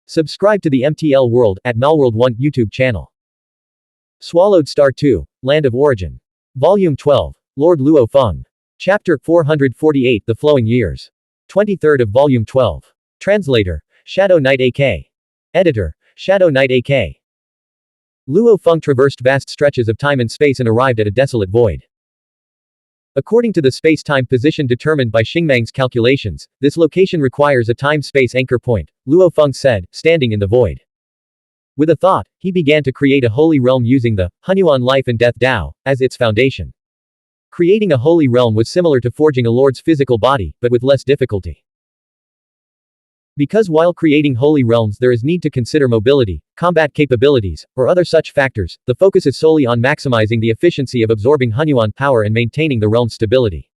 Subscribe to the MTL World at Malworld 1 YouTube channel. Swallowed Star 2, Land of Origin. Volume 12, Lord Luo Feng. Chapter 448 The Flowing Years. 23rd of Volume 12. Translator, Shadow Knight AK. Editor, Shadow Knight AK. Luo Feng traversed vast stretches of time and space and arrived at a desolate void. According to the space-time position determined by Xingmang's calculations, this location requires a time-space anchor point, Luo Feng said, standing in the void. With a thought, he began to create a holy realm using the Xuanhuan Life and Death Tao as its foundation. Creating a holy realm was similar to forging a lord's physical body, but with less difficulty. Because while creating holy realms there is need to consider mobility, combat capabilities, or other such factors, the focus is solely on maximizing the efficiency of absorbing Xuanhuan power and maintaining the realm's stability.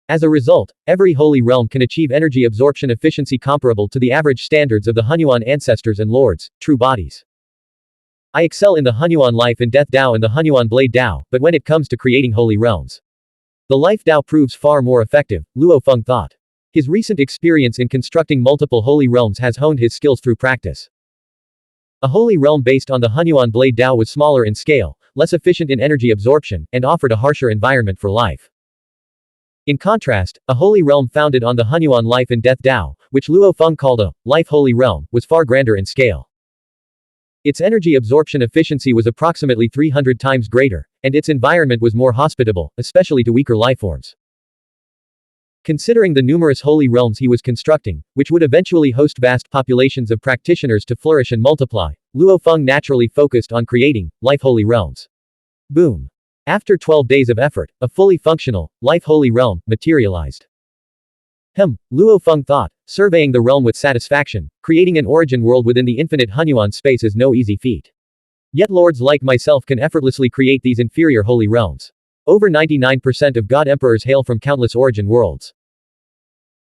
As a result, every holy realm can achieve energy absorption efficiency comparable to the average standards of the Xuanhuan ancestors and lords, true bodies. I excel in the Xuanhuan Life and Death Tao and the Xuanhuan Blade Tao, but when it comes to creating holy realms, the Life Tao proves far more effective, Luo Feng thought. His recent experience in constructing multiple holy realms has honed his skills through practice. A holy realm based on the Xuanhuan Blade Tao was smaller in scale, less efficient in energy absorption, and offered a harsher environment for life. In contrast, a holy realm founded on the Xuanhuan Life and Death Tao, which Luo Feng called a life holy realm, was far grander in scale. Its energy absorption efficiency was approximately 300 times greater, and its environment was more hospitable, especially to weaker lifeforms. Considering the numerous holy realms he was constructing, which would eventually host vast populations of practitioners to flourish and multiply, Luo Feng naturally focused on creating life holy realms. Boom! After 12 days of effort, a fully functional, life holy realm materialized. Luo Feng thought, surveying the realm with satisfaction, creating an origin world within the infinite Xuanhuan space is no easy feat. Yet lords like myself can effortlessly create these inferior holy realms. Over 99% of God Emperors hail from countless origin worlds.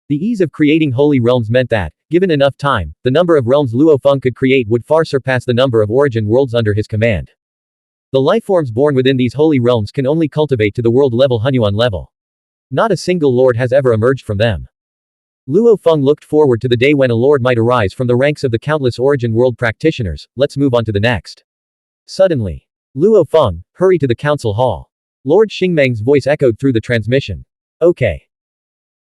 The ease of creating holy realms meant that, given enough time, the number of realms Luo Feng could create would far surpass the number of origin worlds under his command. The lifeforms born within these holy realms can only cultivate to the world-level Xuanhuan level. Not a single lord has ever emerged from them. Luo Feng looked forward to the day when a lord might arise from the ranks of the countless origin world practitioners. Let's move on to the next. Suddenly, Luo Feng, hurry to the council hall. Lord Xingmang's voice echoed through the transmission. Okay.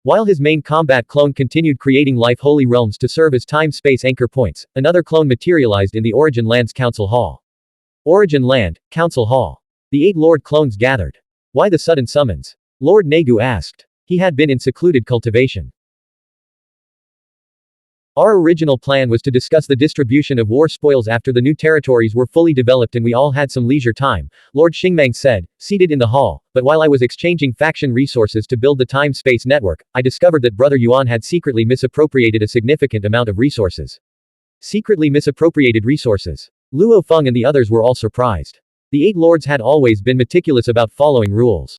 While his main combat clone continued creating life holy realms to serve as time-space anchor points, another clone materialized in the Origin Land's council hall. Origin Land, council hall. The 8 lord clones gathered. Why the sudden summons? Lord Negu asked. He had been in secluded cultivation. Our original plan was to discuss the distribution of war spoils after the new territories were fully developed and we all had some leisure time, Lord Xingmang said, seated in the hall, but while I was exchanging faction resources to build the time-space network, I discovered that Brother Yuan had secretly misappropriated a significant amount of resources. Secretly misappropriated resources. Luo Feng and the others were all surprised. The 8 lords had always been meticulous about following rules.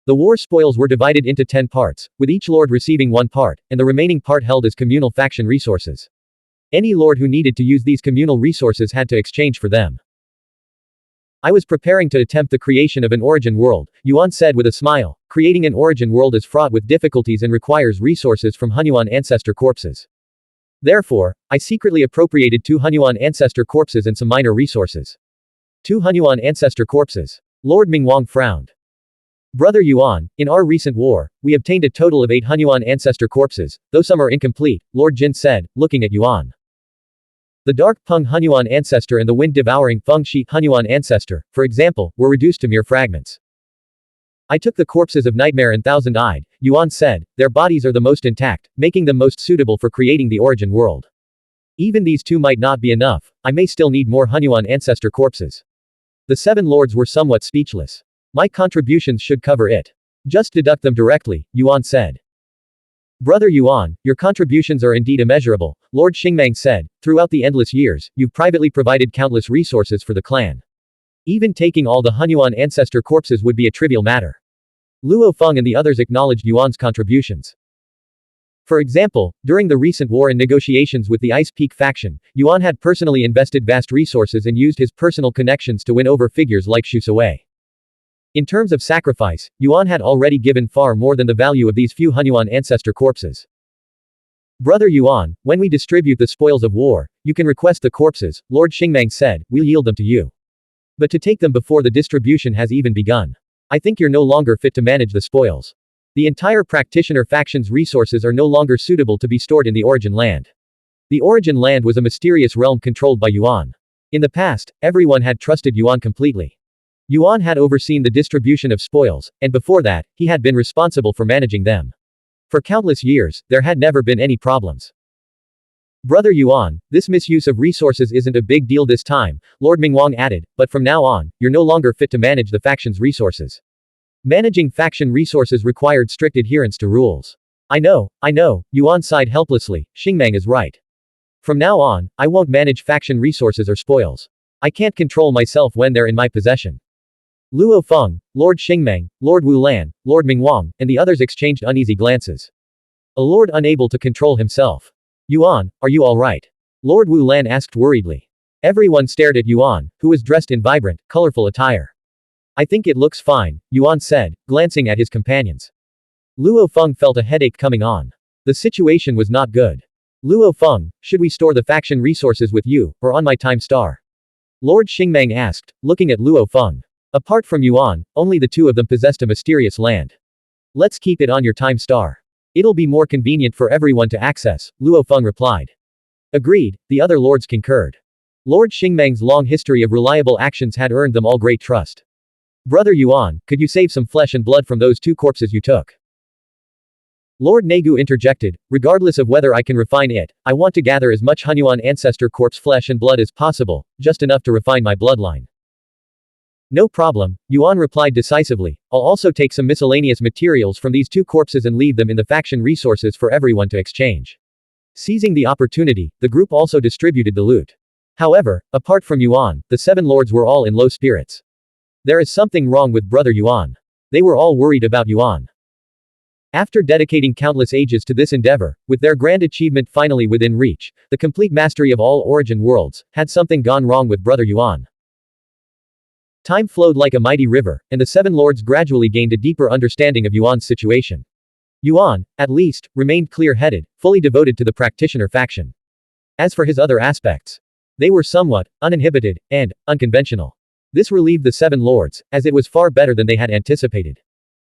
The war spoils were divided into 10 parts, with each lord receiving 1 part, and the remaining part held as communal faction resources. Any lord who needed to use these communal resources had to exchange for them. I was preparing to attempt the creation of an origin world, Yuan said with a smile. Creating an origin world is fraught with difficulties and requires resources from Xuanhuan ancestor corpses. Therefore, I secretly appropriated 2 Xuanhuan ancestor corpses and some minor resources. 2 Xuanhuan ancestor corpses. Lord Mingwang frowned. Brother Yuan, in our recent war, we obtained a total of 8 Xuanhuan ancestor corpses, though some are incomplete, Lord Jin said, looking at Yuan. The Dark Peng Xuanhuan ancestor and the Wind-devouring Feng Shi Xuanhuan ancestor, for example, were reduced to mere fragments. I took the corpses of Nightmare and Thousand-Eyed, Yuan said, their bodies are the most intact, making them most suitable for creating the origin world. Even these 2 might not be enough, I may still need more Xuanhuan ancestor corpses. The 7 lords were somewhat speechless. My contributions should cover it. Just deduct them directly, Yuan said. Brother Yuan, your contributions are indeed immeasurable, Lord Xingmang said. Throughout the endless years, you've privately provided countless resources for the clan. Even taking all the Xuanhuan ancestor corpses would be a trivial matter. Luo Feng and the others acknowledged Yuan's contributions. For example, during the recent war and negotiations with the Ice Peak faction, Yuan had personally invested vast resources and used his personal connections to win over figures like Xu Sui. In terms of sacrifice, Yuan had already given far more than the value of these few Xuanhuan ancestor corpses. Brother Yuan, when we distribute the spoils of war, you can request the corpses, Lord Xingmeng said, we'll yield them to you. But to take them before the distribution has even begun. I think you're no longer fit to manage the spoils. The entire practitioner faction's resources are no longer suitable to be stored in the origin land. The origin land was a mysterious realm controlled by Yuan. In the past, everyone had trusted Yuan completely. Yuan had overseen the distribution of spoils, and before that, he had been responsible for managing them. For countless years, there had never been any problems. Brother Yuan, this misuse of resources isn't a big deal this time, Lord Mingwang added, but from now on, you're no longer fit to manage the faction's resources. Managing faction resources required strict adherence to rules. I know, Yuan sighed helplessly, Xingmeng is right. From now on, I won't manage faction resources or spoils. I can't control myself when they're in my possession. Luo Feng, Lord Xingmeng, Lord Wulan, Lord Mingwang, and the others exchanged uneasy glances. A lord unable to control himself. Yuan, are you all right? Lord Wulan asked worriedly. Everyone stared at Yuan, who was dressed in vibrant, colorful attire. I think it looks fine, Yuan said, glancing at his companions. Luo Feng felt a headache coming on. The situation was not good. Luo Feng, should we store the faction resources with you, or on my time star? Lord Xingmeng asked, looking at Luo Feng. Apart from Yuan, only the two of them possessed a mysterious land. Let's keep it on your time star. It'll be more convenient for everyone to access, Luo Feng replied. Agreed, the other lords concurred. Lord Xingmeng's long history of reliable actions had earned them all great trust. Brother Yuan, could you save some flesh and blood from those two corpses you took? Lord Negu interjected, regardless of whether I can refine it, I want to gather as much Xuanhuan ancestor corpse flesh and blood as possible, just enough to refine my bloodline. No problem, Yuan replied decisively, I'll also take some miscellaneous materials from these two corpses and leave them in the faction resources for everyone to exchange. Seizing the opportunity, the group also distributed the loot. However, apart from Yuan, the 7 lords were all in low spirits. There is something wrong with Brother Yuan. They were all worried about Yuan. After dedicating countless ages to this endeavor, with their grand achievement finally within reach, the complete mastery of all origin worlds, had something gone wrong with Brother Yuan. Time flowed like a mighty river, and the 7 lords gradually gained a deeper understanding of Yuan's situation. Yuan, at least, remained clear-headed, fully devoted to the practitioner faction. As for his other aspects, they were somewhat uninhibited and unconventional. This relieved the 7 lords, as it was far better than they had anticipated.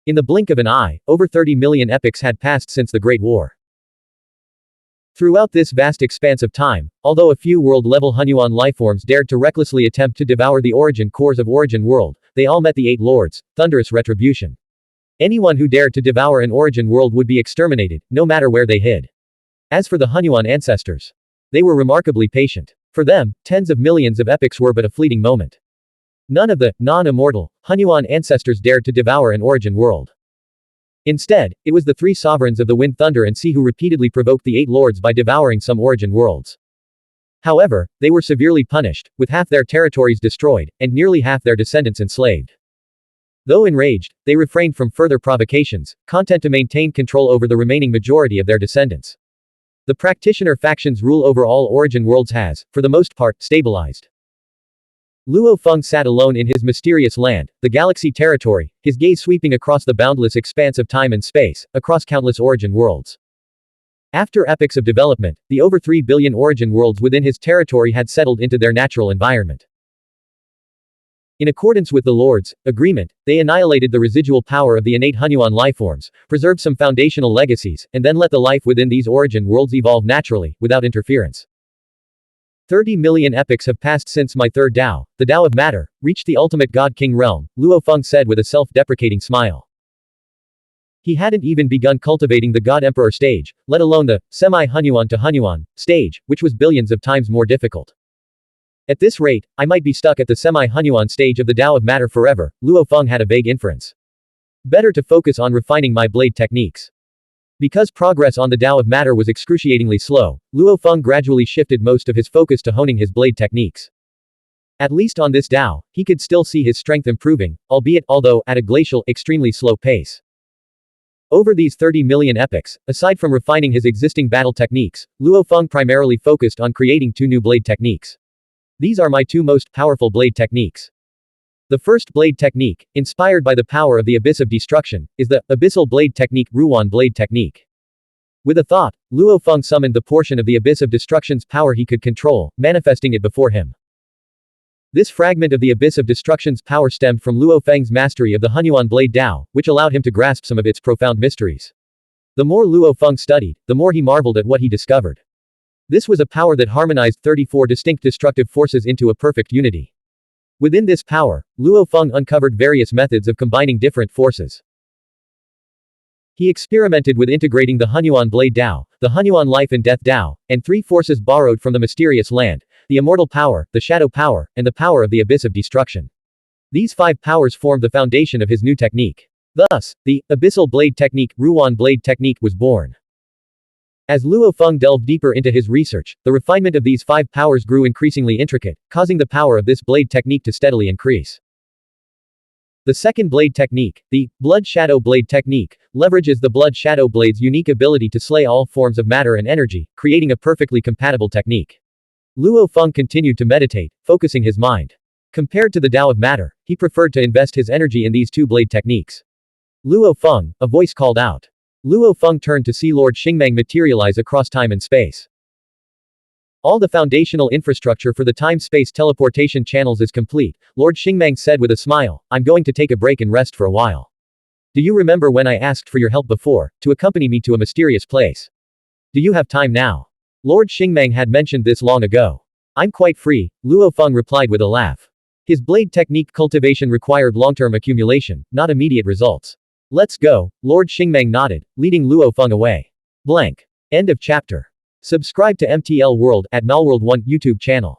In the blink of an eye, over 30 million epochs had passed since the Great War. Throughout this vast expanse of time, although a few world-level Xuanhuan lifeforms dared to recklessly attempt to devour the origin cores of Origin World, they all met the 8 lords' thunderous retribution. Anyone who dared to devour an origin world would be exterminated, no matter where they hid. As for the Xuanhuan ancestors, they were remarkably patient. For them, tens of millions of epochs were but a fleeting moment. None of the non-immortal Xuanhuan ancestors dared to devour an origin world. Instead, it was the 3 sovereigns of the wind, thunder and sea who repeatedly provoked the 8 lords by devouring some origin worlds. However, they were severely punished, with half their territories destroyed, and nearly half their descendants enslaved. Though enraged, they refrained from further provocations, content to maintain control over the remaining majority of their descendants. The practitioner faction's rule over all origin worlds has, for the most part, stabilized. Luo Feng sat alone in his mysterious land, the galaxy territory, his gaze sweeping across the boundless expanse of time and space, across countless origin worlds. After epochs of development, the over 3 billion origin worlds within his territory had settled into their natural environment. In accordance with the Lord's agreement, they annihilated the residual power of the innate Xuanhuan lifeforms, preserved some foundational legacies, and then let the life within these origin worlds evolve naturally, without interference. 30 million epochs have passed since my third Tao, the Tao of Matter, reached the ultimate God-King realm, Luo Feng said with a self-deprecating smile. He hadn't even begun cultivating the God-Emperor stage, let alone the semi-Xuanhuan to Xuanhuan stage, which was billions of times more difficult. At this rate, I might be stuck at the semi-Xuanhuan stage of the Tao of Matter forever, Luo Feng had a vague inference. Better to focus on refining my blade techniques. Because progress on the Tao of Matter was excruciatingly slow, Luo Feng gradually shifted most of his focus to honing his blade techniques. At least on this Tao, he could still see his strength improving, although at a glacial, extremely slow pace. Over these 30 million epochs, aside from refining his existing battle techniques, Luo Feng primarily focused on creating 2 new blade techniques. These are my 2 most powerful blade techniques. The first blade technique, inspired by the power of the Abyss of Destruction, is the Abyssal Blade Technique Ruan Blade Technique. With a thought, Luo Feng summoned the portion of the Abyss of Destruction's power he could control, manifesting it before him. This fragment of the Abyss of Destruction's power stemmed from Luo Feng's mastery of the Hunyuan Blade Dao, which allowed him to grasp some of its profound mysteries. The more Luo Feng studied, the more he marveled at what he discovered. This was a power that harmonized 34 distinct destructive forces into a perfect unity. Within this power, Luo Feng uncovered various methods of combining different forces. He experimented with integrating the Hunyuan Blade Dao, the Hunyuan Life and Death Dao, and 3 forces borrowed from the mysterious land, the Immortal Power, the Shadow Power, and the power of the Abyss of Destruction. These 5 powers formed the foundation of his new technique. Thus, the Abyssal Blade Technique, Ruan Blade Technique was born. As Luo Feng delved deeper into his research, the refinement of these 5 powers grew increasingly intricate, causing the power of this blade technique to steadily increase. The second blade technique, the Blood Shadow Blade Technique, leverages the Blood Shadow Blade's unique ability to slay all forms of matter and energy, creating a perfectly compatible technique. Luo Feng continued to meditate, focusing his mind. Compared to the Tao of matter, he preferred to invest his energy in these 2 blade techniques. Luo Feng, a voice called out. Luo Feng turned to see Lord Xingmang materialize across time and space. All the foundational infrastructure for the time-space teleportation channels is complete, Lord Xingmang said with a smile. I'm going to take a break and rest for a while. Do you remember when I asked for your help before, to accompany me to a mysterious place? Do you have time now? Lord Xingmang had mentioned this long ago. I'm quite free, Luo Feng replied with a laugh. His blade technique cultivation required long-term accumulation, not immediate results. Let's go, Lord Xingmang nodded, leading Luo Feng away. Blank. End of chapter. Subscribe to MTL World at Malworld 1 YouTube channel.